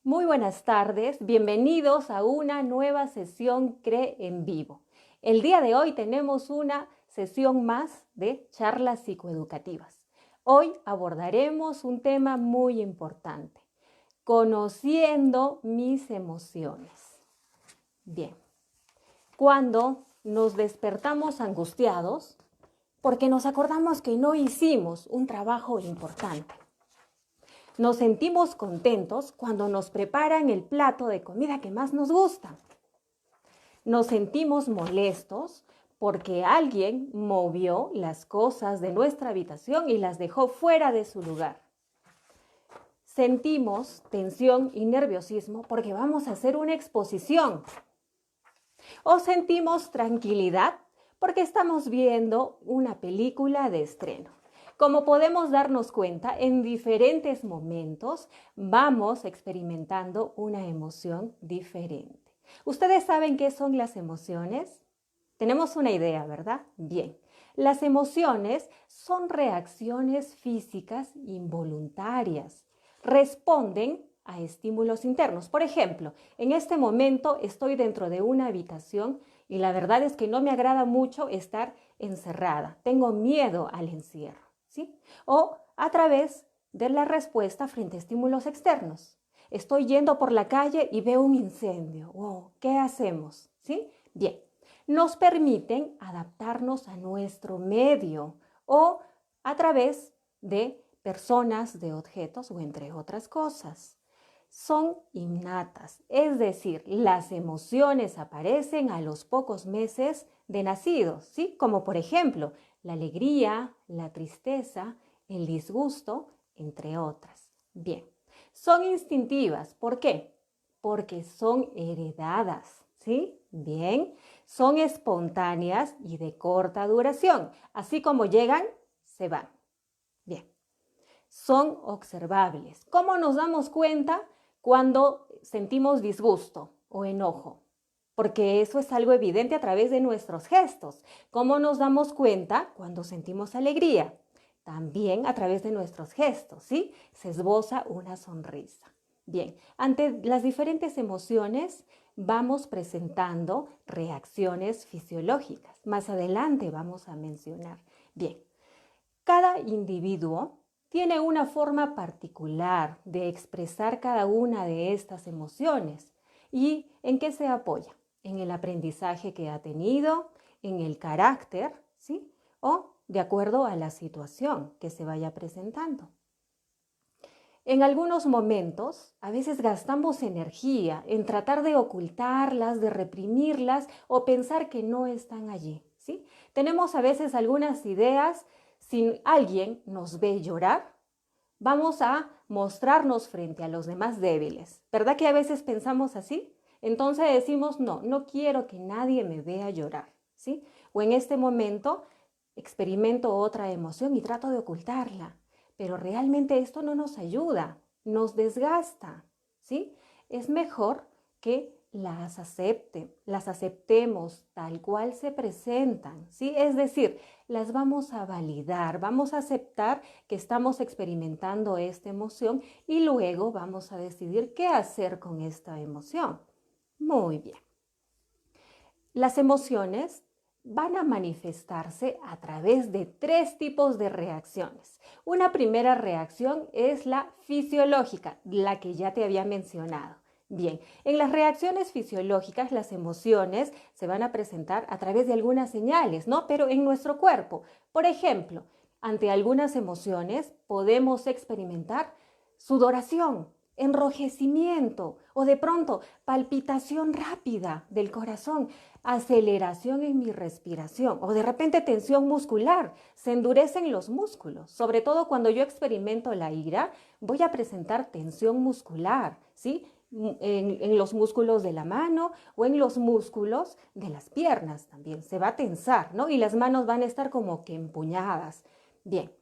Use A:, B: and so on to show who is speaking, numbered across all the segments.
A: Muy buenas tardes, bienvenidos a una nueva sesión CRE en vivo. El día de hoy tenemos una sesión más de charlas psicoeducativas. Hoy abordaremos un tema muy importante, conociendo mis emociones. Bien, cuando nos despertamos angustiados, porque nos acordamos que no hicimos un trabajo importante. Nos sentimos contentos cuando nos preparan el plato de comida que más nos gusta. Nos sentimos molestos porque alguien movió las cosas de nuestra habitación y las dejó fuera de su lugar. Sentimos tensión y nerviosismo porque vamos a hacer una exposición. O sentimos tranquilidad porque estamos viendo una película de estreno. Como podemos darnos cuenta, en diferentes momentos vamos experimentando una emoción diferente. ¿Ustedes saben qué son las emociones? Tenemos una idea, ¿verdad? Bien. Las emociones son reacciones físicas involuntarias. Responden a estímulos internos. Por ejemplo, en este momento estoy dentro de una habitación y la verdad es que no me agrada mucho estar encerrada. Tengo miedo al encierro, ¿sí? O a través de la respuesta frente a estímulos externos. Estoy yendo por la calle y veo un incendio. Wow, ¿qué hacemos? ¿Sí? Bien, nos permiten adaptarnos a nuestro medio o a través de personas, de objetos o entre otras cosas. Son innatas, es decir, las emociones aparecen a los pocos meses de nacidos, ¿sí? Como por ejemplo, la alegría, la tristeza, el disgusto, entre otras. Bien, son instintivas, ¿por qué? Porque son heredadas, ¿sí? Bien, son espontáneas y de corta duración, así como llegan, se van. Bien, son observables. ¿Cómo nos damos cuenta cuando sentimos disgusto o enojo? Porque eso es algo evidente a través de nuestros gestos. ¿Cómo nos damos cuenta cuando sentimos alegría? También a través de nuestros gestos, ¿sí? Se esboza una sonrisa. Bien, ante las diferentes emociones vamos presentando reacciones fisiológicas. Más adelante vamos a mencionar. Bien, cada individuo tiene una forma particular de expresar cada una de estas emociones. ¿Y en qué se apoya? En el aprendizaje que ha tenido, en el carácter, ¿sí? O de acuerdo a la situación que se vaya presentando. En algunos momentos, a veces gastamos energía en tratar de ocultarlas, de reprimirlas o pensar que no están allí, ¿sí? Tenemos a veces algunas ideas, si alguien nos ve llorar, vamos a mostrarnos frente a los demás débiles. ¿Verdad que a veces pensamos así? Entonces decimos, no, no quiero que nadie me vea llorar, ¿sí? O en este momento experimento otra emoción y trato de ocultarla. Pero realmente esto no nos ayuda, nos desgasta, ¿sí? Es mejor que las aceptemos tal cual se presentan, ¿sí? Es decir, las vamos a validar, vamos a aceptar que estamos experimentando esta emoción y luego vamos a decidir qué hacer con esta emoción. Muy bien. Las emociones van a manifestarse a través de tres tipos de reacciones. Una primera reacción es la fisiológica, la que ya te había mencionado. Bien, en las reacciones fisiológicas las emociones se van a presentar a través de algunas señales, ¿no? Pero en nuestro cuerpo. Por ejemplo, ante algunas emociones podemos experimentar sudoración, enrojecimiento o de pronto palpitación rápida del corazón, aceleración en mi respiración o de repente tensión muscular, se endurecen los músculos. Sobre todo cuando yo experimento la ira, voy a presentar tensión muscular, ¿sí? En los músculos de la mano o en los músculos de las piernas también. Se va a tensar, ¿no? Y las manos van a estar como que empuñadas. Bien,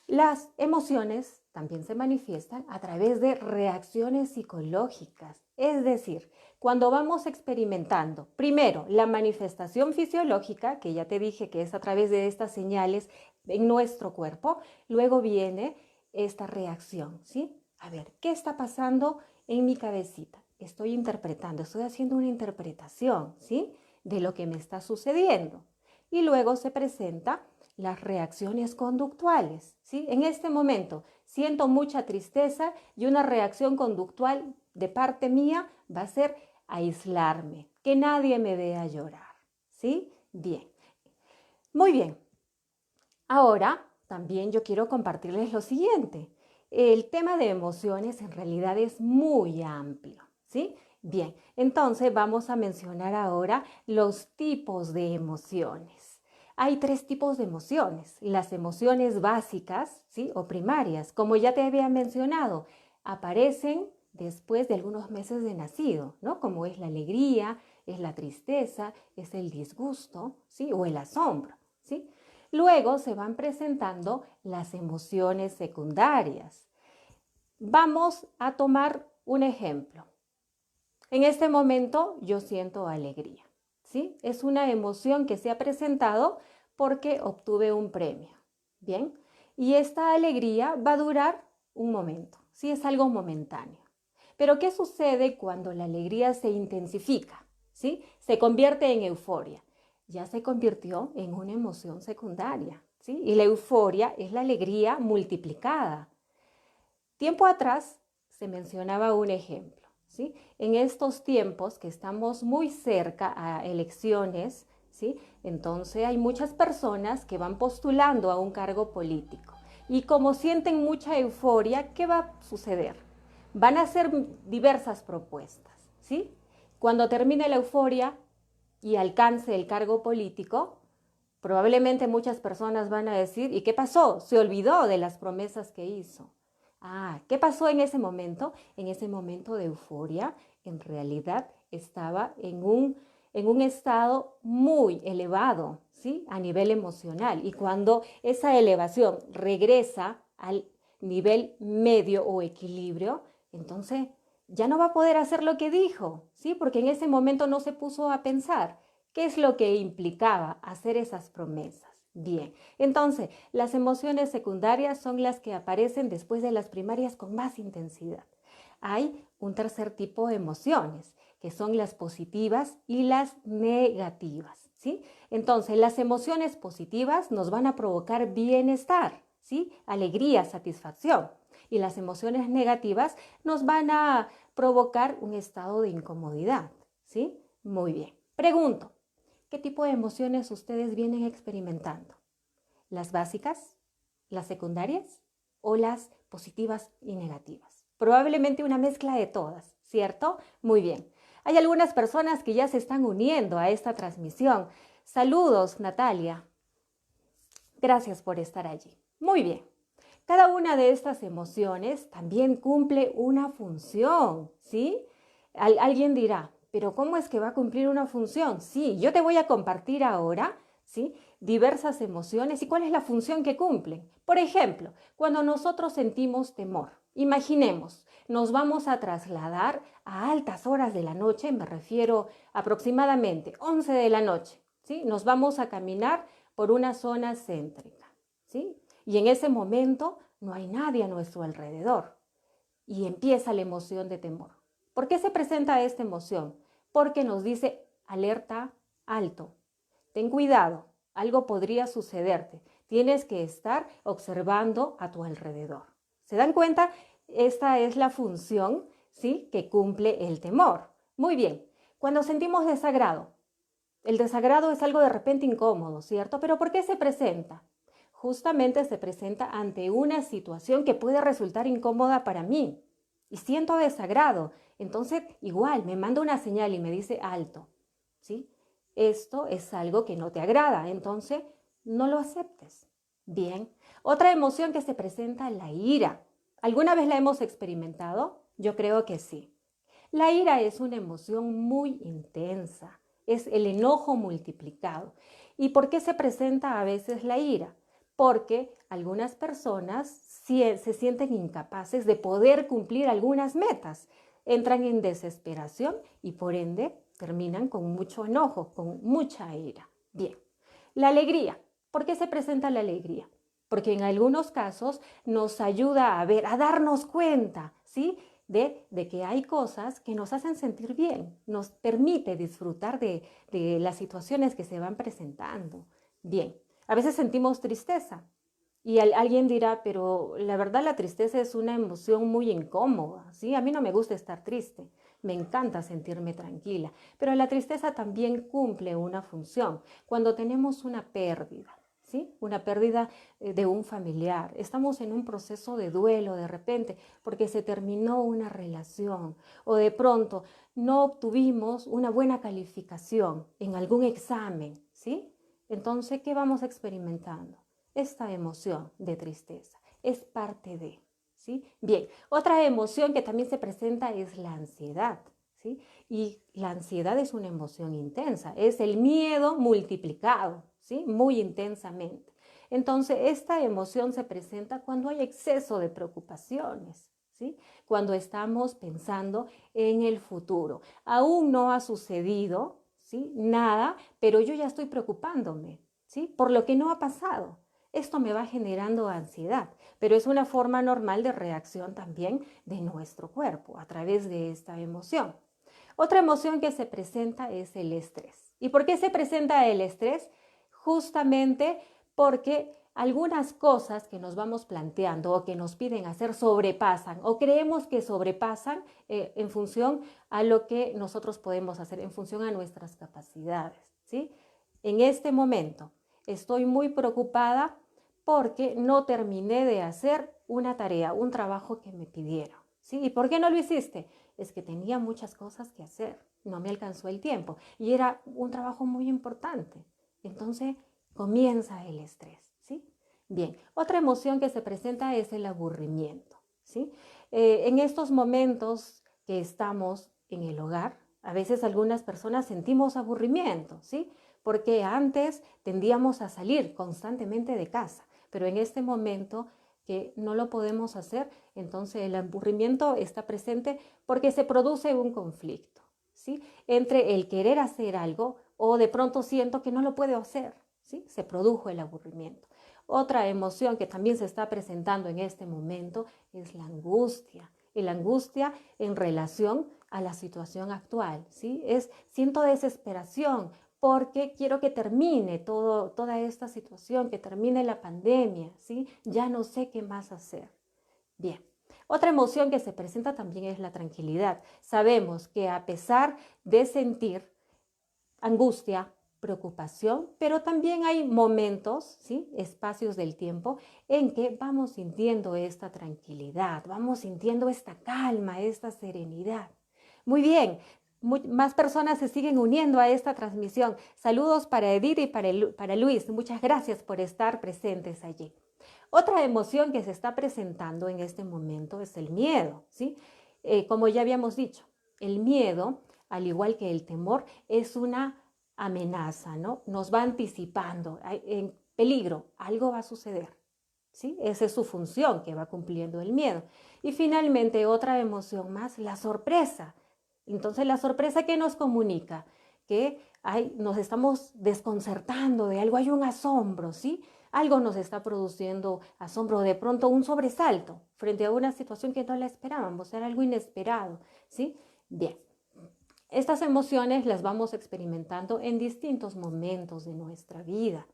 A: las emociones también se manifiestan a través de reacciones psicológicas, es decir, cuando vamos experimentando, primero, la manifestación fisiológica, que ya te dije que es a través de estas señales en nuestro cuerpo, luego viene esta reacción, ¿sí? A ver, ¿qué está pasando en mi cabecita? Estoy interpretando, estoy haciendo una interpretación, ¿sí? De lo que me está sucediendo. Y luego se presentan las reacciones conductuales, ¿sí? En este momento siento mucha tristeza y una reacción conductual de parte mía va a ser aislarme, que nadie me vea llorar, ¿sí? Bien, muy bien. Ahora también yo quiero compartirles lo siguiente. El tema de emociones en realidad es muy amplio, ¿sí? Bien, entonces vamos a mencionar ahora los tipos de emociones. Hay tres tipos de emociones. Las emociones básicas, ¿sí? O primarias, como ya te había mencionado, aparecen después de algunos meses de nacido, ¿no? Como es la alegría, es la tristeza, es el disgusto, ¿sí? O el asombro, ¿sí? Luego se van presentando las emociones secundarias. Vamos a tomar un ejemplo. En este momento yo siento alegría, ¿sí? Es una emoción que se ha presentado porque obtuve un premio, ¿bien? Y esta alegría va a durar un momento, ¿sí? Es algo momentáneo. Pero ¿qué sucede cuando la alegría se intensifica, ¿sí? Se convierte en euforia. Ya se convirtió en una emoción secundaria, ¿sí? Y la euforia es la alegría multiplicada. Tiempo atrás se mencionaba un ejemplo, ¿sí? En estos tiempos que estamos muy cerca a elecciones, ¿sí? Entonces hay muchas personas que van postulando a un cargo político y como sienten mucha euforia, ¿qué va a suceder? Van a hacer diversas propuestas, ¿sí? Cuando termine la euforia y alcance el cargo político, probablemente muchas personas van a decir, ¿y qué pasó? Se olvidó de las promesas que hizo. Ah, ¿qué pasó en ese momento? En ese momento de euforia, en realidad estaba en un estado muy elevado, ¿sí? A nivel emocional. Y cuando esa elevación regresa al nivel medio o equilibrio, entonces ya no va a poder hacer lo que dijo, ¿sí? Porque en ese momento no se puso a pensar qué es lo que implicaba hacer esas promesas. Bien, entonces las emociones secundarias son las que aparecen después de las primarias con más intensidad. Hay un tercer tipo de emociones, que son las positivas y las negativas, ¿sí? Entonces, las emociones positivas nos van a provocar bienestar, ¿sí? Alegría, satisfacción. Y las emociones negativas nos van a provocar un estado de incomodidad, ¿sí? Muy bien. Pregunto, ¿qué tipo de emociones ustedes vienen experimentando? ¿Las básicas, las secundarias o las positivas y negativas? Probablemente una mezcla de todas, ¿cierto? Muy bien. Hay algunas personas que ya se están uniendo a esta transmisión. Saludos, Natalia. Gracias por estar allí. Muy bien. Cada una de estas emociones también cumple una función, ¿sí? Alguien dirá, pero ¿cómo es que va a cumplir una función? Sí, yo te voy a compartir ahora, ¿sí? Diversas emociones y cuál es la función que cumplen. Por ejemplo, cuando nosotros sentimos temor, imaginemos, nos vamos a trasladar a altas horas de la noche, me refiero aproximadamente 11 de la noche, ¿sí? Nos vamos a caminar por una zona céntrica, ¿sí? Y en ese momento no hay nadie a nuestro alrededor y empieza la emoción de temor. ¿Por qué se presenta esta emoción? Porque nos dice alerta, alto, ten cuidado, algo podría sucederte, tienes que estar observando a tu alrededor. ¿Se dan cuenta? Esta es la función, ¿sí?, que cumple el temor. Muy bien, cuando sentimos desagrado, el desagrado es algo de repente incómodo, ¿cierto? Pero ¿por qué se presenta? Justamente se presenta ante una situación que puede resultar incómoda para mí y siento desagrado. Entonces, igual, me manda una señal y me dice alto, ¿sí? Esto es algo que no te agrada, entonces no lo aceptes. Bien, otra emoción que se presenta es la ira. ¿Alguna vez la hemos experimentado? Yo creo que sí. La ira es una emoción muy intensa, es el enojo multiplicado. ¿Y por qué se presenta a veces la ira? Porque algunas personas se sienten incapaces de poder cumplir algunas metas, entran en desesperación y por ende terminan con mucho enojo, con mucha ira. Bien, la alegría. ¿Por qué se presenta la alegría? porque en algunos casos nos ayuda a ver, a darnos cuenta, ¿sí? De que hay cosas que nos hacen sentir bien, nos permite disfrutar de las situaciones que se van presentando. Bien, a veces sentimos tristeza y alguien dirá, pero la verdad la tristeza es una emoción muy incómoda, ¿sí? A mí no me gusta estar triste, me encanta sentirme tranquila, pero la tristeza también cumple una función. Cuando tenemos una pérdida, ¿sí? Una pérdida de un familiar, estamos en un proceso de duelo de repente porque se terminó una relación o de pronto no obtuvimos una buena calificación en algún examen, ¿sí? Entonces, ¿qué vamos experimentando? Esta emoción de tristeza es parte de, ¿sí? Bien, otra emoción que también se presenta es la ansiedad, ¿sí? Y la ansiedad es una emoción intensa, es el miedo multiplicado, ¿sí? Muy intensamente. Entonces, esta emoción se presenta cuando hay exceso de preocupaciones, ¿sí? Cuando estamos pensando en el futuro. Aún no ha sucedido, ¿sí? Nada, pero yo ya estoy preocupándome, ¿sí? Por lo que no ha pasado. Esto me va generando ansiedad, pero es una forma normal de reacción también de nuestro cuerpo a través de esta emoción. Otra emoción que se presenta es el estrés. ¿Y por qué se presenta el estrés? Justamente porque algunas cosas que nos vamos planteando o que nos piden hacer sobrepasan o creemos que sobrepasan en función a lo que nosotros podemos hacer, en función a nuestras capacidades, ¿sí? En este momento estoy muy preocupada porque no terminé de hacer una tarea, un trabajo que me pidieron, ¿sí? ¿Y por qué no lo hiciste? Es que tenía muchas cosas que hacer, no me alcanzó el tiempo y era un trabajo muy importante. Entonces comienza el estrés, ¿sí? Bien, otra emoción que se presenta es el aburrimiento, ¿sí? En estos momentos que estamos en el hogar, a veces algunas personas sentimos aburrimiento, ¿sí? Porque antes tendíamos a salir constantemente de casa, pero en este momento que no lo podemos hacer, entonces el aburrimiento está presente porque se produce un conflicto, ¿sí? Entre el querer hacer algo o de pronto siento que no lo puedo hacer, ¿sí? Se produjo el aburrimiento. Otra emoción que también se está presentando en este momento es la angustia. Y la angustia en relación a la situación actual, ¿sí? Siento desesperación porque quiero que termine toda esta situación, que termine la pandemia, ¿sí? Ya no sé qué más hacer. Bien. Otra emoción que se presenta también es la tranquilidad. Sabemos que a pesar de sentir angustia, preocupación, pero también hay momentos, ¿sí? Espacios del tiempo en que vamos sintiendo esta tranquilidad, vamos sintiendo esta calma, esta serenidad. Muy bien, más personas se siguen uniendo a esta transmisión. Saludos para Edith y para Luis. Muchas gracias por estar presentes allí. Otra emoción que se está presentando en este momento es el miedo, ¿sí? Como ya habíamos dicho, el miedo, al igual que el temor, es una amenaza, ¿no? Nos va anticipando, en peligro, algo va a suceder, ¿sí? Esa es su función que va cumpliendo el miedo. Y finalmente, otra emoción más, la sorpresa. Entonces, la sorpresa que nos comunica que nos estamos desconcertando de algo, hay un asombro, ¿sí? Algo nos está produciendo asombro, de pronto un sobresalto frente a una situación que no la esperábamos, era algo inesperado, ¿sí? Bien, estas emociones las vamos experimentando en distintos momentos de nuestra vida.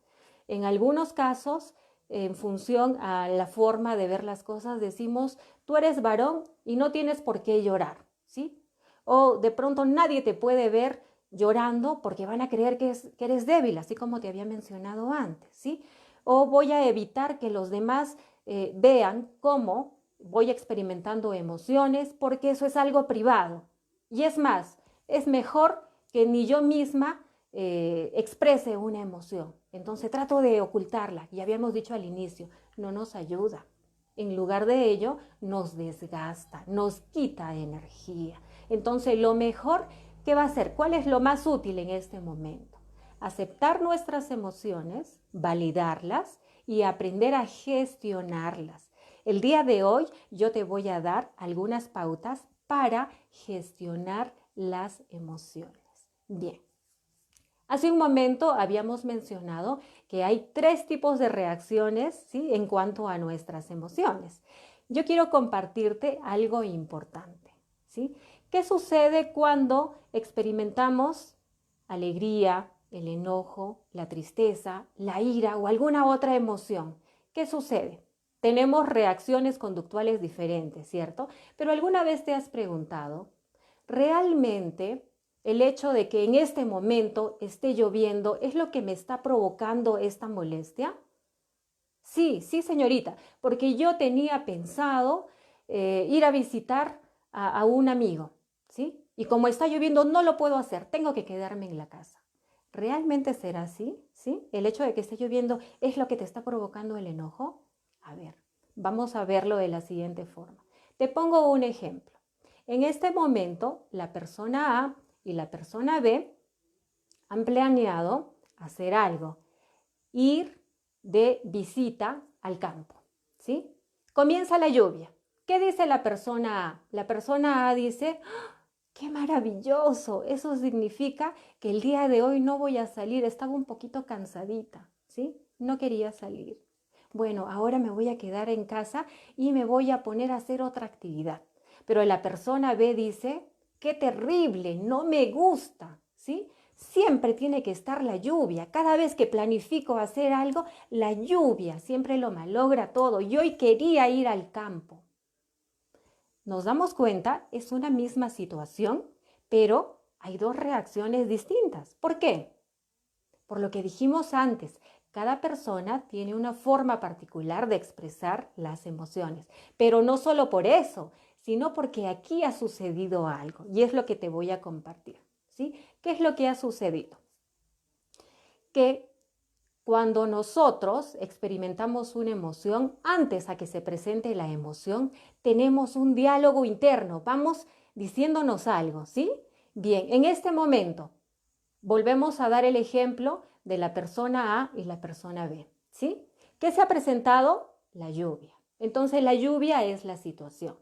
A: En algunos casos, en función a la forma de ver las cosas, decimos, tú eres varón y no tienes por qué llorar, ¿sí? O de pronto nadie te puede ver llorando porque van a creer que eres débil, así como te había mencionado antes, ¿sí? O voy a evitar que los demás vean cómo voy experimentando emociones porque eso es algo privado. Y es más, es mejor que ni yo misma exprese una emoción. Entonces trato de ocultarla. Ya habíamos dicho al inicio, no nos ayuda. En lugar de ello, nos desgasta, nos quita energía. Entonces, lo mejor, ¿qué va a ser? ¿Cuál es lo más útil en este momento? Aceptar nuestras emociones, validarlas y aprender a gestionarlas. El día de hoy yo te voy a dar algunas pautas para gestionar las emociones. Bien, Hace un momento habíamos mencionado que hay 3 tipos de reacciones, ¿sí?, en cuanto a nuestras emociones. Yo quiero compartirte algo importante, ¿sí? ¿Qué sucede cuando experimentamos alegría, el enojo, la tristeza, la ira o alguna otra emoción? ¿Qué sucede? Tenemos reacciones conductuales diferentes, ¿cierto? Pero ¿alguna vez te has preguntado, realmente el hecho de que en este momento esté lloviendo es lo que me está provocando esta molestia? Sí, sí, señorita, porque yo tenía pensado ir a visitar a un amigo, ¿sí? Y como está lloviendo, no lo puedo hacer, tengo que quedarme en la casa. ¿Realmente será así? ¿Sí? ¿El hecho de que esté lloviendo es lo que te está provocando el enojo? A ver, vamos a verlo de la siguiente forma. Te pongo un ejemplo. En este momento, la persona A y la persona B han planeado hacer algo, ir de visita al campo, ¿sí? Comienza la lluvia. ¿Qué dice la persona A? La persona A dice, ¡ah, qué maravilloso! Eso significa que el día de hoy no voy a salir, estaba un poquito cansadita, ¿sí? No quería salir. Bueno, ahora me voy a quedar en casa y me voy a poner a hacer otra actividad. Pero la persona B dice, qué terrible, no me gusta, ¿sí? Siempre tiene que estar la lluvia. Cada vez que planifico hacer algo, la lluvia siempre lo malogra todo. Y hoy quería ir al campo. Nos damos cuenta, es una misma situación, pero hay 2 reacciones distintas. ¿Por qué? Por lo que dijimos antes, cada persona tiene una forma particular de expresar las emociones, pero no solo por eso, sino porque aquí ha sucedido algo y es lo que te voy a compartir, ¿sí? ¿Qué es lo que ha sucedido? Que cuando nosotros experimentamos una emoción, antes a que se presente la emoción, tenemos un diálogo interno, vamos diciéndonos algo, ¿sí? Bien, en este momento, volvemos a dar el ejemplo de la persona A y la persona B, ¿sí? ¿Qué se ha presentado? La lluvia. Entonces, la lluvia es la situación.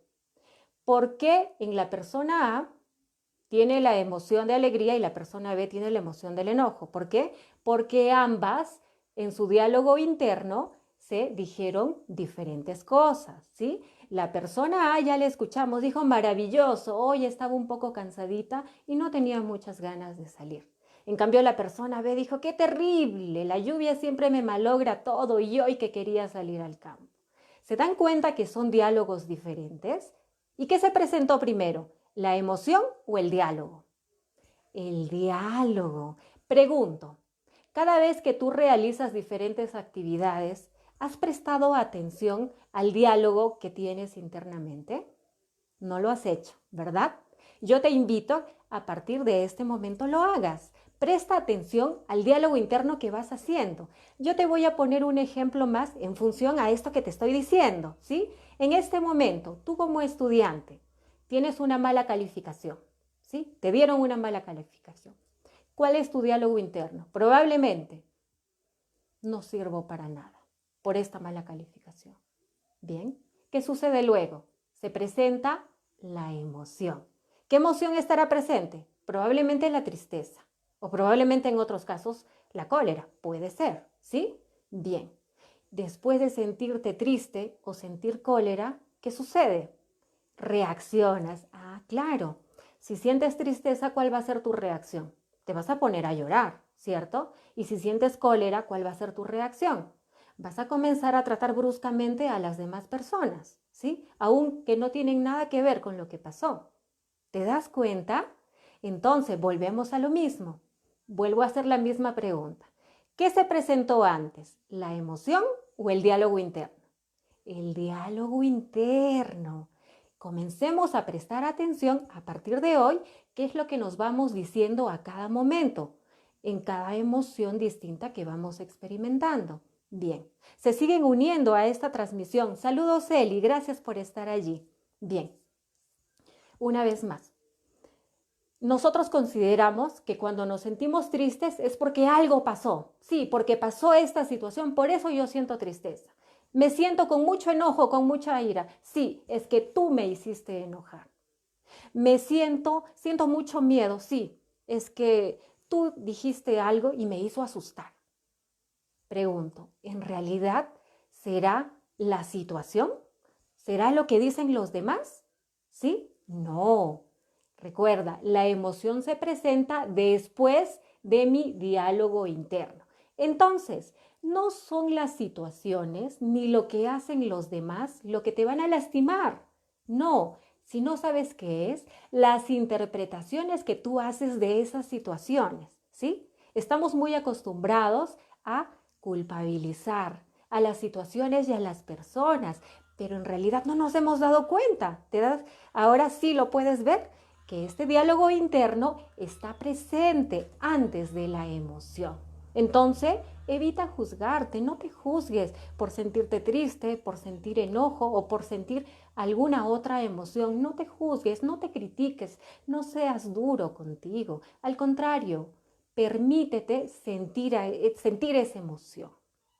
A: ¿Por qué en la persona A tiene la emoción de alegría y la persona B tiene la emoción del enojo? ¿Por qué? Porque ambas en su diálogo interno se dijeron diferentes cosas, ¿sí? La persona A, ya le escuchamos, dijo maravilloso, hoy estaba un poco cansadita y no tenía muchas ganas de salir. En cambio, la persona B dijo, qué terrible, la lluvia siempre me malogra todo y hoy que quería salir al campo. ¿Se dan cuenta que son diálogos diferentes? ¿Y qué se presentó primero? ¿La emoción o el diálogo? El diálogo. Pregunto, cada vez que tú realizas diferentes actividades, ¿has prestado atención al diálogo que tienes internamente? No lo has hecho, ¿verdad? Yo te invito a partir de este momento lo hagas. Presta atención al diálogo interno que vas haciendo. Yo te voy a poner un ejemplo más en función a esto que te estoy diciendo, ¿sí? En este momento, tú como estudiante tienes una mala calificación, ¿sí? Te dieron una mala calificación. ¿Cuál es tu diálogo interno? Probablemente no sirvo para nada por esta mala calificación. Bien, ¿qué sucede luego? Se presenta la emoción. ¿Qué emoción estará presente? Probablemente la tristeza o probablemente en otros casos la cólera. Puede ser, ¿sí? Bien, después de sentirte triste o sentir cólera, ¿qué sucede? Reaccionas. Ah, claro. Si sientes tristeza, ¿cuál va a ser tu reacción? Te vas a poner a llorar, ¿cierto? Y si sientes cólera, ¿cuál va a ser tu reacción? Vas a comenzar a tratar bruscamente a las demás personas, ¿sí? Aun que no tienen nada que ver con lo que pasó. ¿Te das cuenta? Entonces, volvemos a lo mismo. Vuelvo a hacer la misma pregunta. ¿Qué se presentó antes? ¿La emoción o el diálogo interno? El diálogo interno. Comencemos a prestar atención a partir de hoy, qué es lo que nos vamos diciendo a cada momento, en cada emoción distinta que vamos experimentando. Bien, se siguen uniendo a esta transmisión. Saludos, Eli, gracias por estar allí. Bien, una vez más. Nosotros consideramos que cuando nos sentimos tristes es porque algo pasó. Sí, porque pasó esta situación, por eso yo siento tristeza. Me siento con mucho enojo, con mucha ira. Sí, es que tú me hiciste enojar. Siento mucho miedo. Sí, es que tú dijiste algo y me hizo asustar. Pregunto, ¿en realidad será la situación? ¿Será lo que dicen los demás? ¿Sí? No. Recuerda, la emoción se presenta después de mi diálogo interno. Entonces, no son las situaciones ni lo que hacen los demás lo que te van a lastimar. No, si no sabes qué es, las interpretaciones que tú haces de esas situaciones, ¿sí? Estamos muy acostumbrados a culpabilizar a las situaciones y a las personas, pero en realidad no nos hemos dado cuenta. Ahora sí lo puedes ver, que este diálogo interno está presente antes de la emoción. Entonces, evita juzgarte, no te juzgues por sentirte triste, por sentir enojo o por sentir alguna otra emoción. No te juzgues, no te critiques, no seas duro contigo. Al contrario, permítete sentir esa emoción.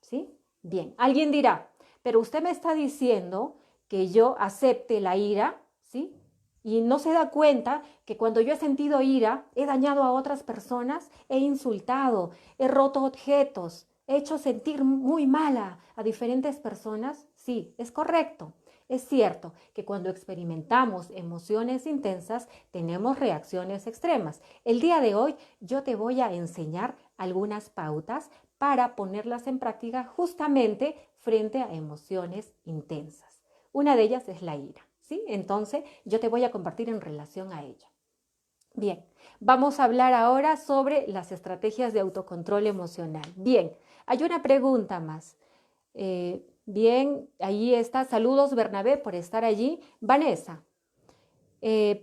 A: ¿Sí? Bien, alguien dirá, pero usted me está diciendo que yo acepte la ira, ¿sí? Y no se da cuenta que cuando yo he sentido ira, he dañado a otras personas, he insultado, he roto objetos, he hecho sentir muy mala a diferentes personas. Sí, es correcto. Es cierto que cuando experimentamos emociones intensas, tenemos reacciones extremas. El día de hoy yo te voy a enseñar algunas pautas para ponerlas en práctica justamente frente a emociones intensas. Una de ellas es la ira. ¿Sí? Entonces, yo te voy a compartir en relación a ella. Bien, vamos a hablar ahora sobre las estrategias de autocontrol emocional. Bien, hay una pregunta más. Bien, ahí está. Saludos, Bernabé, por estar allí. Vanessa,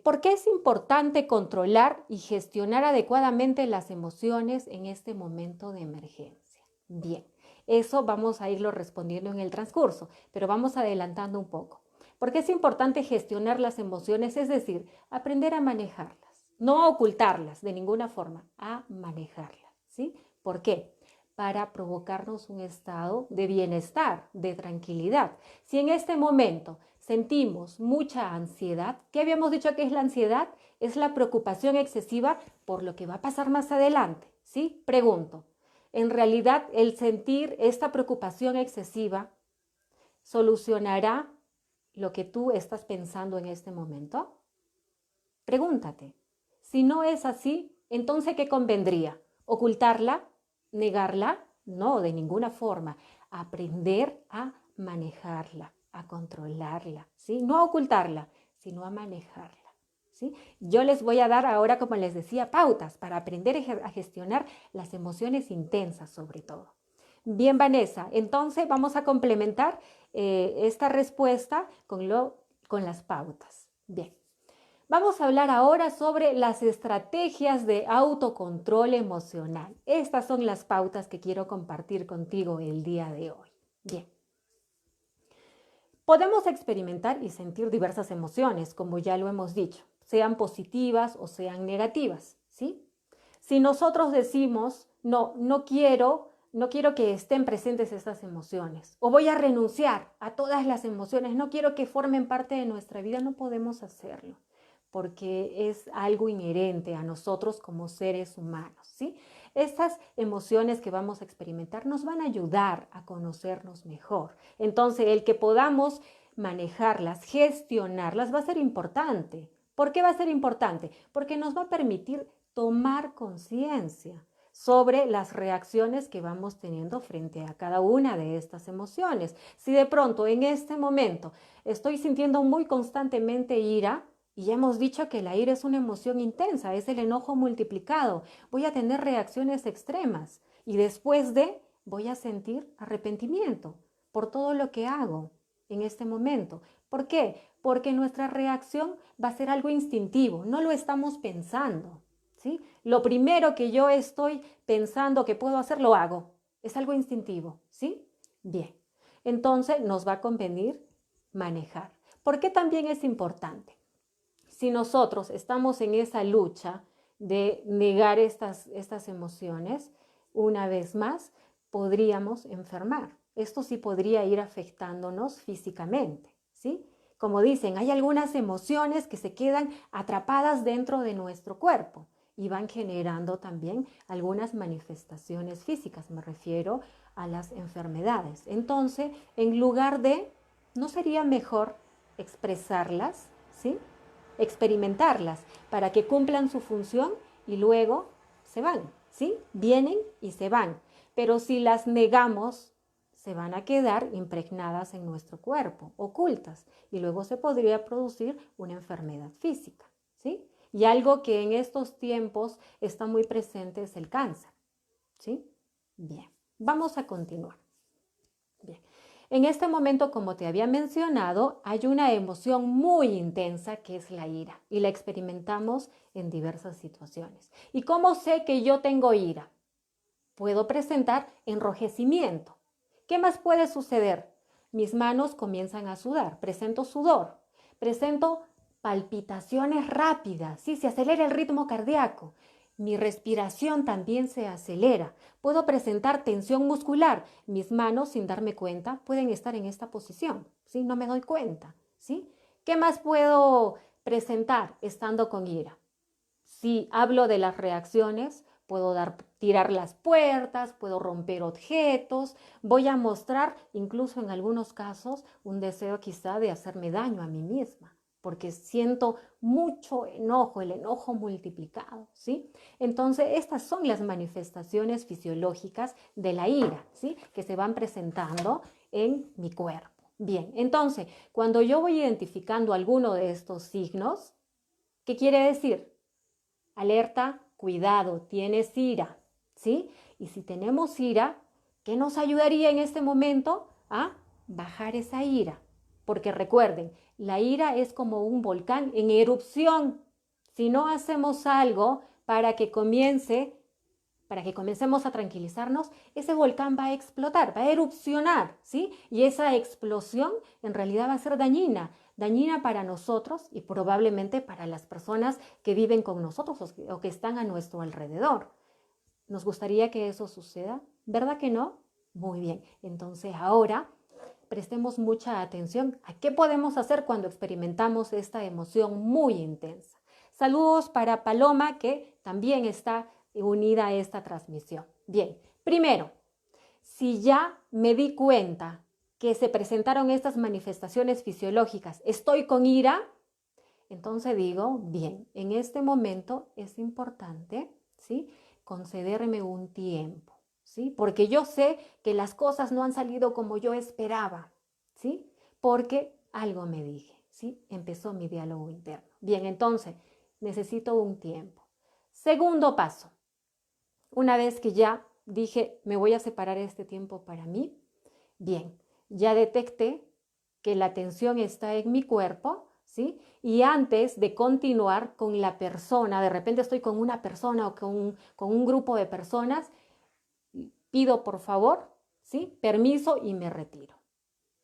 A: ¿por qué es importante controlar y gestionar adecuadamente las emociones en este momento de emergencia? Bien, eso vamos a irlo respondiendo en el transcurso, pero vamos adelantando un poco. Porque es importante gestionar las emociones, es decir, aprender a manejarlas, no ocultarlas de ninguna forma, a manejarlas, ¿sí? ¿Por qué? Para provocarnos un estado de bienestar, de tranquilidad. Si en este momento sentimos mucha ansiedad, ¿qué habíamos dicho que es la ansiedad? Es la preocupación excesiva por lo que va a pasar más adelante, ¿sí? Pregunto, ¿en realidad el sentir esta preocupación excesiva solucionará lo que tú estás pensando en este momento? Pregúntate. Si no es así, entonces ¿qué convendría? ¿Ocultarla? ¿Negarla? No, de ninguna forma. Aprender a manejarla, a controlarla, ¿sí? No a ocultarla, sino a manejarla, ¿sí? Yo les voy a dar ahora, como les decía, pautas para aprender a gestionar las emociones intensas sobre todo. Bien, Vanessa, entonces vamos a complementar esta respuesta con las pautas. Bien, vamos a hablar ahora sobre las estrategias de autocontrol emocional. Estas son las pautas que quiero compartir contigo el día de hoy. Bien, podemos experimentar y sentir diversas emociones, como ya lo hemos dicho, sean positivas o sean negativas, ¿sí? Si nosotros decimos, no quiero que estén presentes estas emociones, o voy a renunciar a todas las emociones, no quiero que formen parte de nuestra vida, no podemos hacerlo, porque es algo inherente a nosotros como seres humanos, ¿sí? Estas emociones que vamos a experimentar nos van a ayudar a conocernos mejor. Entonces, el que podamos manejarlas, gestionarlas, va a ser importante. ¿Por qué va a ser importante? Porque nos va a permitir tomar conciencia sobre las reacciones que vamos teniendo frente a cada una de estas emociones. Si de pronto en este momento estoy sintiendo muy constantemente ira, y ya hemos dicho que la ira es una emoción intensa, es el enojo multiplicado, voy a tener reacciones extremas y después voy a sentir arrepentimiento por todo lo que hago en este momento. ¿Por qué? Porque nuestra reacción va a ser algo instintivo, no lo estamos pensando. ¿Sí? Lo primero que yo estoy pensando que puedo hacer, lo hago. Es algo instintivo, ¿sí? Bien. Entonces nos va a convenir manejar. ¿Por qué también es importante? Si nosotros estamos en esa lucha de negar estas emociones, una vez más, podríamos enfermar. Esto sí podría ir afectándonos físicamente, ¿sí? Como dicen, hay algunas emociones que se quedan atrapadas dentro de nuestro cuerpo. y van generando también algunas manifestaciones físicas, me refiero a las enfermedades. Entonces, en lugar de, ¿no sería mejor expresarlas, ¿sí? Experimentarlas para que cumplan su función y luego se van, ¿sí? Vienen y se van. Pero si las negamos, se van a quedar impregnadas en nuestro cuerpo, ocultas, y luego se podría producir una enfermedad física, ¿sí? Y algo que en estos tiempos está muy presente es el cáncer, ¿sí? Bien, vamos a continuar. Bien. En este momento, como te había mencionado, hay una emoción muy intensa que es la ira y la experimentamos en diversas situaciones. ¿Y cómo sé que yo tengo ira? Puedo presentar enrojecimiento. ¿Qué más puede suceder? Mis manos comienzan a sudar, presento sudor, presento palpitaciones rápidas, ¿sí? Se acelera el ritmo cardíaco. Mi respiración también se acelera. Puedo presentar tensión muscular. Mis manos, sin darme cuenta, pueden estar en esta posición, ¿sí? No me doy cuenta, ¿sí? ¿Qué más puedo presentar estando con ira? Si hablo de las reacciones, puedo tirar las puertas, puedo romper objetos, voy a mostrar, incluso en algunos casos, un deseo quizá de hacerme daño a mí misma, porque siento mucho enojo, el enojo multiplicado, ¿sí? Entonces, estas son las manifestaciones fisiológicas de la ira, ¿sí? Que se van presentando en mi cuerpo. Bien, entonces, cuando yo voy identificando alguno de estos signos, ¿qué quiere decir? Alerta, cuidado, tienes ira, ¿sí? Y si tenemos ira, ¿qué nos ayudaría en este momento a bajar esa ira? Porque recuerden, la ira es como un volcán en erupción. Si no hacemos algo para que comencemos a tranquilizarnos, ese volcán va a explotar, va a erupcionar, ¿sí? Y esa explosión en realidad va a ser dañina para nosotros y probablemente para las personas que viven con nosotros o que están a nuestro alrededor. ¿Nos gustaría que eso suceda? ¿Verdad que no? Muy bien, entonces ahora prestemos mucha atención a qué podemos hacer cuando experimentamos esta emoción muy intensa. Saludos para Paloma, que también está unida a esta transmisión. Bien, primero, si ya me di cuenta que se presentaron estas manifestaciones fisiológicas, estoy con ira, entonces digo, bien, en este momento es importante, ¿sí? Concederme un tiempo, ¿sí? Porque yo sé que las cosas no han salido como yo esperaba, ¿sí? Porque algo me dije, ¿sí? Empezó mi diálogo interno. Bien, entonces necesito un tiempo. Segundo paso, una vez que ya dije, me voy a separar este tiempo para mí, bien, ya detecté que la tensión está en mi cuerpo, ¿sí? Y antes de continuar con la persona, de repente estoy con una persona o con un grupo de personas, pido por favor, ¿sí? Permiso y me retiro.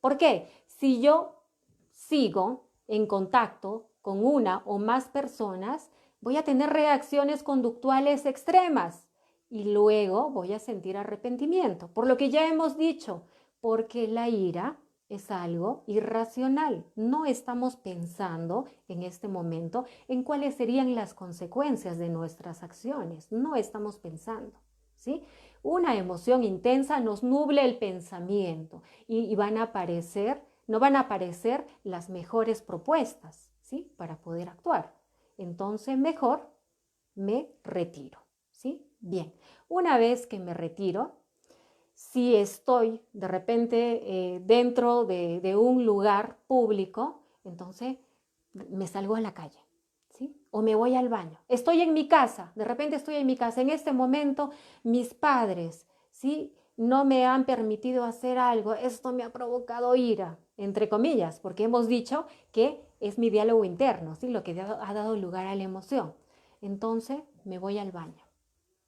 A: ¿Por qué? Si yo sigo en contacto con una o más personas, voy a tener reacciones conductuales extremas y luego voy a sentir arrepentimiento. Por lo que ya hemos dicho, porque la ira es algo irracional. No estamos pensando en este momento en cuáles serían las consecuencias de nuestras acciones. No estamos pensando, ¿sí? Una emoción intensa nos nuble el pensamiento y no van a aparecer las mejores propuestas, ¿sí? Para poder actuar. Entonces, mejor me retiro, ¿sí? Bien, una vez que me retiro, si estoy de repente dentro de un lugar público, entonces me salgo a la calle, ¿sí? O me voy al baño. Estoy en mi casa, de repente estoy en mi casa. En este momento mis padres, ¿sí? No me han permitido hacer algo. Esto me ha provocado ira, entre comillas, porque hemos dicho que es mi diálogo interno, ¿sí? Lo que ha dado lugar a la emoción. Entonces me voy al baño.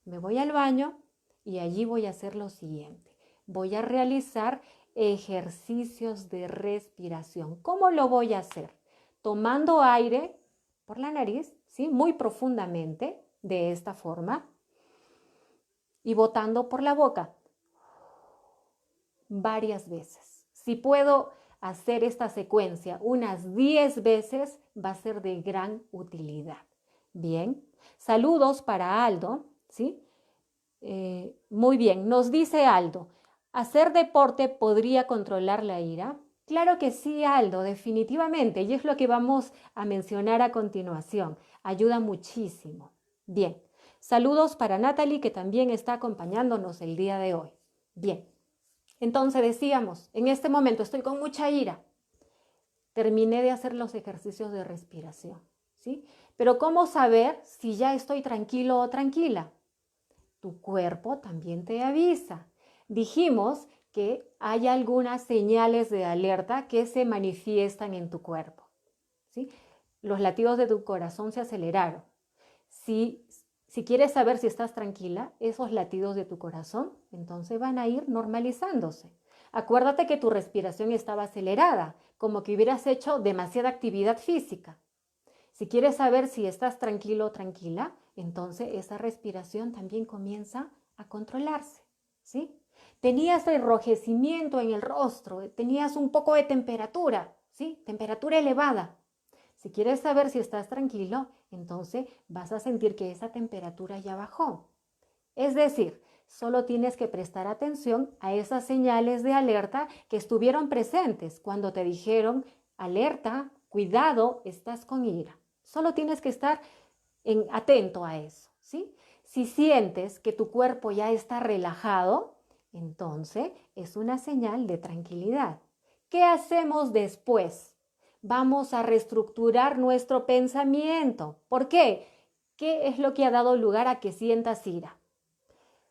A: Me voy al baño y allí voy a hacer lo siguiente. Voy a realizar ejercicios de respiración. ¿Cómo lo voy a hacer? Tomando aire por la nariz, ¿sí? Muy profundamente, de esta forma, y botando por la boca varias veces. Si puedo hacer esta secuencia unas 10 veces, va a ser de gran utilidad. Bien, Saludos para Aldo, ¿sí? Muy bien, nos dice Aldo, ¿hacer deporte podría controlar la ira? Claro que sí, Aldo, definitivamente, y es lo que vamos a mencionar a continuación. Ayuda muchísimo. Bien, saludos para Natalie, que también está acompañándonos el día de hoy. Bien, entonces decíamos, en este momento estoy con mucha ira. Terminé de hacer los ejercicios de respiración, ¿sí? Pero ¿cómo saber si ya estoy tranquilo o tranquila? Tu cuerpo también te avisa. Dijimos que hay algunas señales de alerta que se manifiestan en tu cuerpo, ¿sí? Los latidos de tu corazón se aceleraron. Si quieres saber si estás tranquila, esos latidos de tu corazón entonces van a ir normalizándose. Acuérdate que tu respiración estaba acelerada, como que hubieras hecho demasiada actividad física. Si quieres saber si estás tranquilo o tranquila, entonces esa respiración también comienza a controlarse, ¿sí? Tenías enrojecimiento en el rostro, tenías un poco de temperatura, ¿sí? Temperatura elevada. Si quieres saber si estás tranquilo, entonces vas a sentir que esa temperatura ya bajó. Es decir, solo tienes que prestar atención a esas señales de alerta que estuvieron presentes cuando te dijeron, alerta, cuidado, estás con ira. Solo tienes que estar atento a eso, ¿sí? Si sientes que tu cuerpo ya está relajado, entonces es una señal de tranquilidad. ¿Qué hacemos después? Vamos a reestructurar nuestro pensamiento. ¿Por qué? ¿Qué es lo que ha dado lugar a que sientas ira?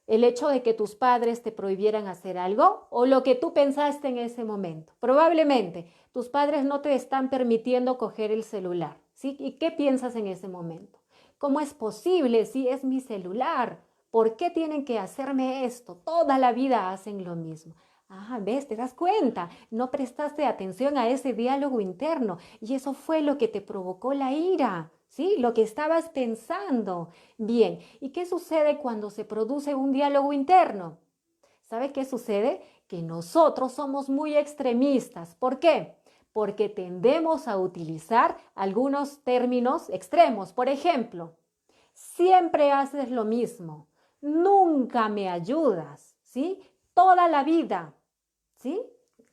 A: ¿El hecho de que tus padres te prohibieran hacer algo o lo que tú pensaste en ese momento? Probablemente tus padres no te están permitiendo coger el celular, ¿sí? ¿Y qué piensas en ese momento? ¿Cómo es posible si es mi celular? ¿Por qué tienen que hacerme esto? Toda la vida hacen lo mismo. Ah, ves, te das cuenta, no prestaste atención a ese diálogo interno y eso fue lo que te provocó la ira, ¿sí? Lo que estabas pensando. Bien, ¿y qué sucede cuando se produce un diálogo interno? ¿Sabe qué sucede? Que nosotros somos muy extremistas. ¿Por qué? Porque tendemos a utilizar algunos términos extremos. Por ejemplo, siempre haces lo mismo, nunca me ayudas, ¿sí? Toda la vida, ¿sí?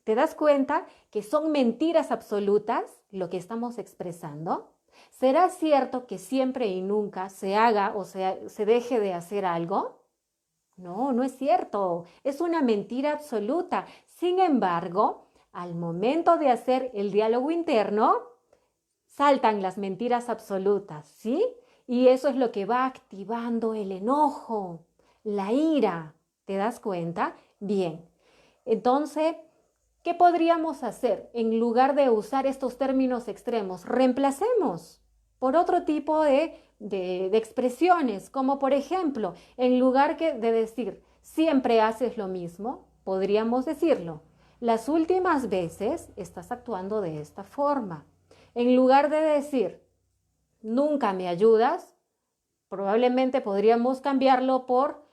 A: ¿Te das cuenta que son mentiras absolutas lo que estamos expresando? ¿Será cierto que siempre y nunca se haga o se deje de hacer algo? No, no es cierto. Es una mentira absoluta. Sin embargo, al momento de hacer el diálogo interno, saltan las mentiras absolutas, ¿sí? Y eso es lo que va activando el enojo, la ira. ¿Te das cuenta? Bien. Entonces, ¿qué podríamos hacer? En lugar de usar estos términos extremos, reemplacemos por otro tipo de expresiones, como por ejemplo, en lugar de decir siempre haces lo mismo, podríamos decirlo, las últimas veces estás actuando de esta forma. En lugar de decir nunca me ayudas, probablemente podríamos cambiarlo por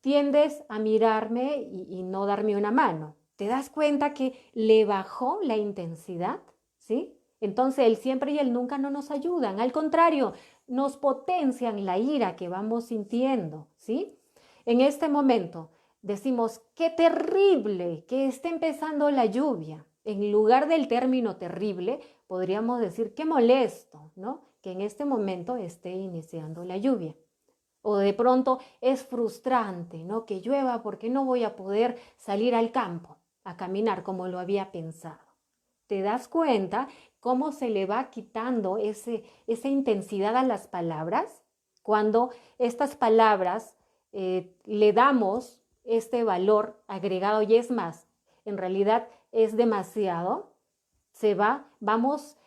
A: tiendes a mirarme y no darme una mano. ¿Te das cuenta que le bajó la intensidad? ¿Sí? Entonces el siempre y el nunca no nos ayudan, al contrario, nos potencian la ira que vamos sintiendo, ¿sí? En este momento decimos, qué terrible que esté empezando la lluvia. En lugar del término terrible, podríamos decir, qué molesto, ¿no? Que en este momento esté iniciando la lluvia. O de pronto es frustrante, ¿no? Que llueva porque no voy a poder salir al campo a caminar como lo había pensado. ¿Te das cuenta cómo se le va quitando esa intensidad a las palabras? Cuando estas palabras le damos este valor agregado y es más, en realidad es demasiado, vamos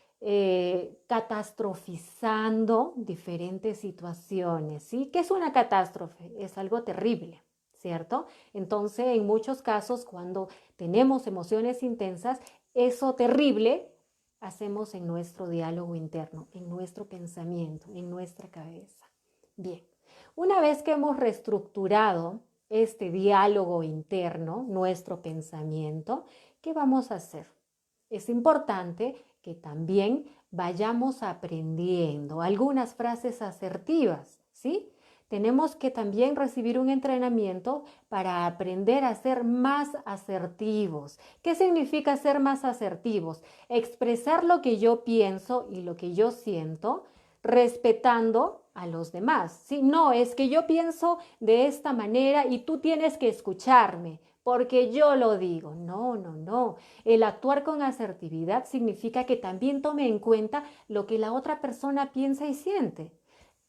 A: catastrofizando diferentes situaciones, ¿sí? ¿Qué es una catástrofe? Es algo terrible, ¿cierto? Entonces, en muchos casos, cuando tenemos emociones intensas, eso terrible hacemos en nuestro diálogo interno, en nuestro pensamiento, en nuestra cabeza. Bien, una vez que hemos reestructurado este diálogo interno, nuestro pensamiento, ¿qué vamos a hacer? Es importante que también vayamos aprendiendo algunas frases asertivas, ¿sí? Tenemos que también recibir un entrenamiento para aprender a ser más asertivos. ¿Qué significa ser más asertivos? Expresar lo que yo pienso y lo que yo siento, respetando a los demás. ¿Sí? No, es que yo pienso de esta manera y tú tienes que escucharme porque yo lo digo. No, no, no. El actuar con asertividad significa que también tome en cuenta lo que la otra persona piensa y siente.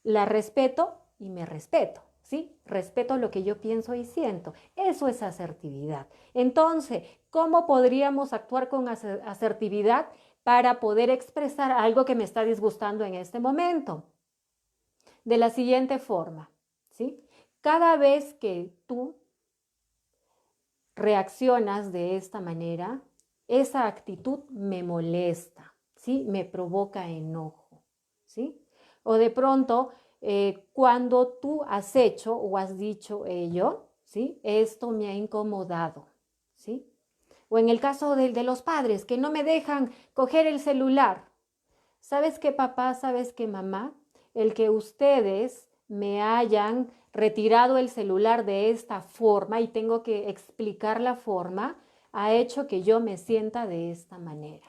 A: La respeto y me respeto, ¿sí? Respeto lo que yo pienso y siento. Eso es asertividad. Entonces, ¿cómo podríamos actuar con asertividad para poder expresar algo que me está disgustando en este momento? De la siguiente forma, ¿sí? Cada vez que tú reaccionas de esta manera, esa actitud me molesta, ¿sí? Me provoca enojo, ¿sí? O de pronto, cuando tú has hecho o has dicho ello, ¿sí? Esto me ha incomodado, ¿sí? O en el caso de los padres que no me dejan coger el celular. ¿Sabes qué, papá? ¿Sabes qué, mamá? El que ustedes me hayan retirado el celular de esta forma y tengo que explicar la forma, ha hecho que yo me sienta de esta manera.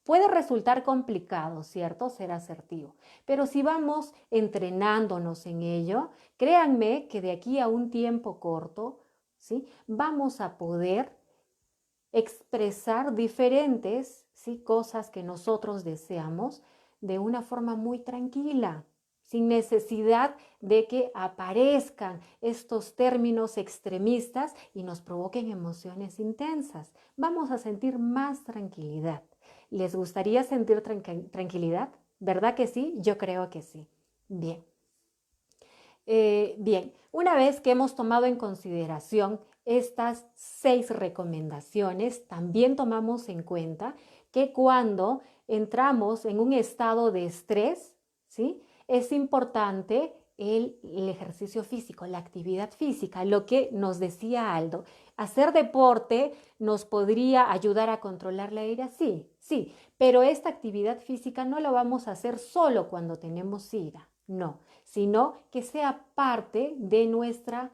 A: Puede resultar complicado, ¿cierto? Ser asertivo, pero si vamos entrenándonos en ello, créanme que de aquí a un tiempo corto, ¿sí? Vamos a poder expresar diferentes, ¿sí? Cosas que nosotros deseamos de una forma muy tranquila, sin necesidad de que aparezcan estos términos extremistas y nos provoquen emociones intensas. Vamos a sentir más tranquilidad. ¿Les gustaría sentir tranquilidad? ¿Verdad que sí? Yo creo que sí. Bien. Bien, una vez que hemos tomado en consideración estas 6 recomendaciones, también tomamos en cuenta que cuando entramos en un estado de estrés, ¿sí? Es importante el ejercicio físico, la actividad física, lo que nos decía Aldo. Hacer deporte nos podría ayudar a controlar la ira, sí, sí, pero esta actividad física no la vamos a hacer solo cuando tenemos ira, no, sino que sea parte de nuestras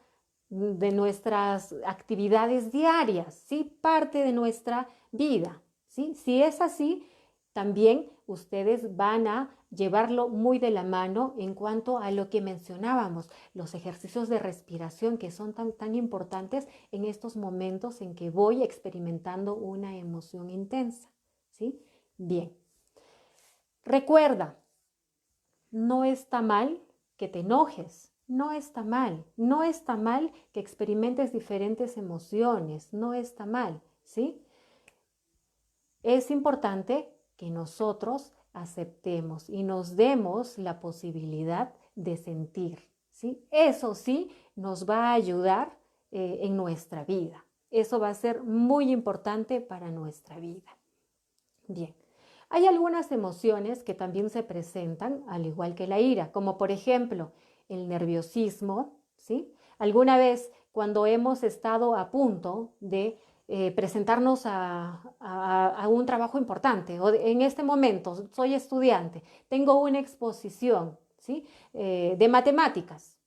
A: actividades diarias, ¿sí? Parte de nuestra vida, ¿sí? Si es así, también ustedes van a llevarlo muy de la mano en cuanto a lo que mencionábamos, los ejercicios de respiración que son tan importantes en estos momentos en que voy experimentando una emoción intensa, ¿sí? Bien. Recuerda, no está mal que te enojes, no está mal, no está mal que experimentes diferentes emociones, no está mal, ¿sí? Es importante que nosotros aceptemos y nos demos la posibilidad de sentir, ¿sí? Eso sí nos va a ayudar en nuestra vida. Eso va a ser muy importante para nuestra vida. Bien, hay algunas emociones que también se presentan al igual que la ira, como por ejemplo el nerviosismo, ¿sí? Alguna vez cuando hemos estado a punto de presentarnos a un trabajo importante, o en este momento soy estudiante, tengo una exposición, ¿sí? De matemáticas.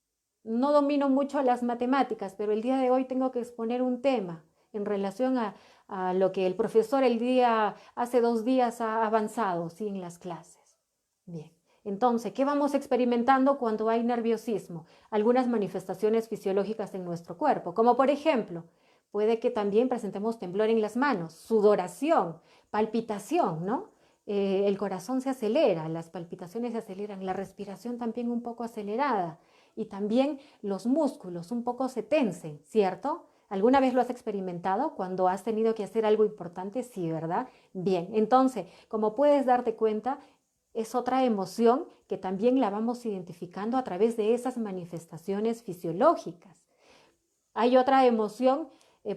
A: No domino mucho las matemáticas, pero el día de hoy tengo que exponer un tema en relación a lo que el profesor hace 2 días ha avanzado, ¿sí? En las clases. Bien. Entonces, ¿qué vamos experimentando cuando hay nerviosismo? Algunas manifestaciones fisiológicas en nuestro cuerpo, como por ejemplo, puede que también presentemos temblor en las manos, sudoración, palpitación, ¿no? El corazón se acelera, las palpitaciones se aceleran, la respiración también un poco acelerada y también los músculos un poco se tensen, ¿cierto? ¿Alguna vez lo has experimentado cuando has tenido que hacer algo importante? Sí, ¿verdad? Bien, entonces, como puedes darte cuenta, es otra emoción que también la vamos identificando a través de esas manifestaciones fisiológicas. Hay otra emoción,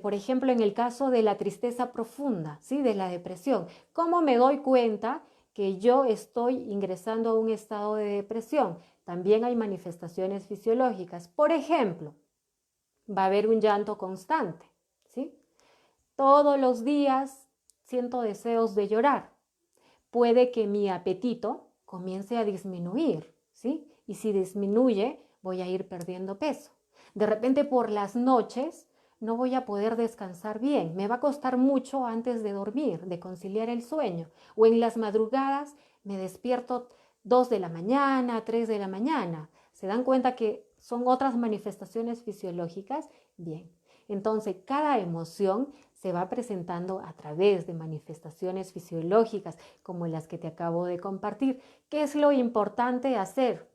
A: por ejemplo, en el caso de la tristeza profunda, ¿sí? De la depresión. ¿Cómo me doy cuenta que yo estoy ingresando a un estado de depresión? También hay manifestaciones fisiológicas. Por ejemplo, va a haber un llanto constante, ¿sí? Todos los días siento deseos de llorar. puede que mi apetito comience a disminuir, ¿sí? Y si disminuye, voy a ir perdiendo peso. De repente por las noches no voy a poder descansar bien, me va a costar mucho antes de dormir, de conciliar el sueño. O en las madrugadas me despierto 2 de la mañana, 3 de la mañana. ¿Se dan cuenta que son otras manifestaciones fisiológicas? Bien, entonces cada emoción se va presentando a través de manifestaciones fisiológicas como las que te acabo de compartir. ¿Qué es lo importante hacer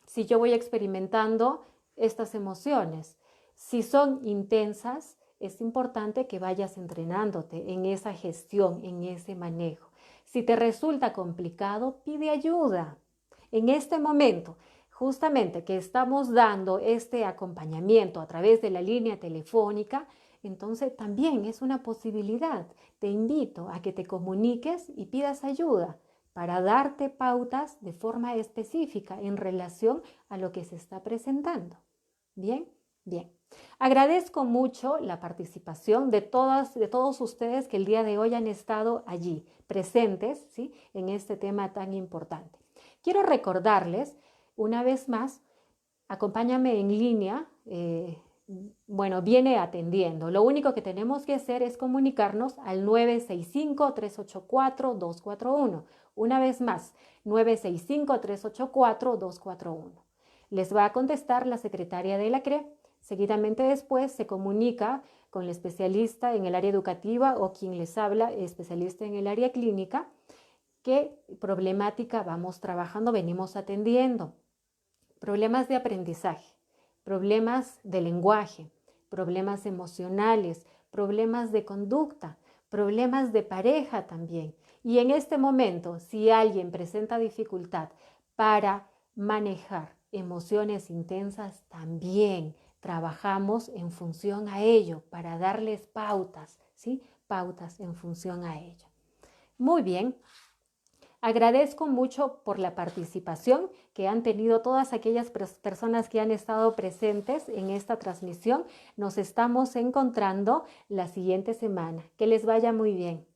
A: si yo voy experimentando estas emociones? Si son intensas, es importante que vayas entrenándote en esa gestión, en ese manejo. Si te resulta complicado, pide ayuda. En este momento, justamente que estamos dando este acompañamiento a través de la línea telefónica, entonces también es una posibilidad. Te invito a que te comuniques y pidas ayuda para darte pautas de forma específica en relación a lo que se está presentando. Bien, bien. Agradezco mucho la participación de todos ustedes que el día de hoy han estado allí, presentes, ¿sí?, en este tema tan importante. Quiero recordarles, una vez más, acompáñame en línea, viene atendiendo. Lo único que tenemos que hacer es comunicarnos al 965-384-241. Una vez más, 965-384-241. Les va a contestar la secretaria de la CRE. Seguidamente después se comunica con el especialista en el área educativa o quien les habla, especialista en el área clínica, qué problemática vamos trabajando, venimos atendiendo. Problemas de aprendizaje, problemas de lenguaje, problemas emocionales, problemas de conducta, problemas de pareja también. Y en este momento, si alguien presenta dificultad para manejar emociones intensas, también trabajamos en función a ello, para darles pautas, ¿sí? Pautas en función a ello. Muy bien. Agradezco mucho por la participación que han tenido todas aquellas personas que han estado presentes en esta transmisión. Nos estamos encontrando la siguiente semana. Que les vaya muy bien.